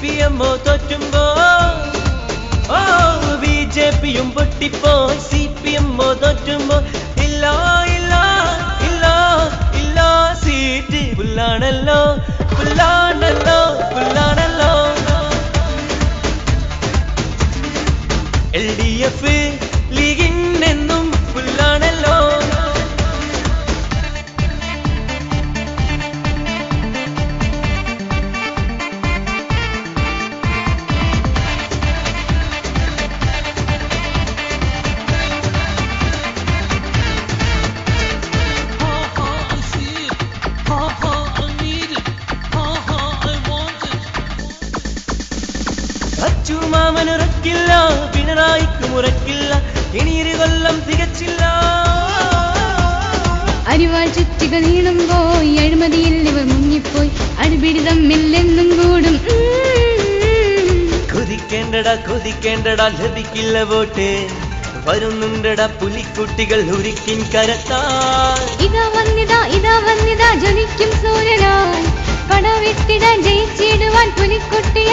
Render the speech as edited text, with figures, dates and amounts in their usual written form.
CPM തോറ്റുമ്പോ BJPയും പൊട്ടിപ്പോയി CPM തോറ്റുമ്പോ ഇല്ല ഇല്ല ഇല്ല ഇല്ല സീറ്റ് പുല്ലാണല്ലോ പുല്ലാണല്ലോ പുല്ലാണല്ലോ LDF ലീഗിനെന്നും പുല്ലാണല്ലോ അച്ചുമാമനുറക്കില്ല പിണറായിക്കും ഉറക്കില്ല ഇനിയൊരു കൊല്ലം തികച്ചില്ല അരിവാൾ ചുറ്റികൾ നീളുമ്പോ അഴിമതിയിൽ ഇവർ മുങ്ങിപ്പോയി അടിപിടി തമ്മില്ലെന്നും കൂടും കൊതിക്കേണ്ടടാ കൊതിക്കേണ്ടടാ ലഭിക്കില്ല വോട്ട് വരുന്നുണ്ടടാ പുലിക്കുട്ടികൾ ഉരുക്കിൻ കരത്താ ഇതാ വന്നിതാ ജ്വലിക്കും സൂര്യനായി പടവിട്ടിടാൻ ജയിച്ചിടുവാൻ പുലിക്കുട്ടി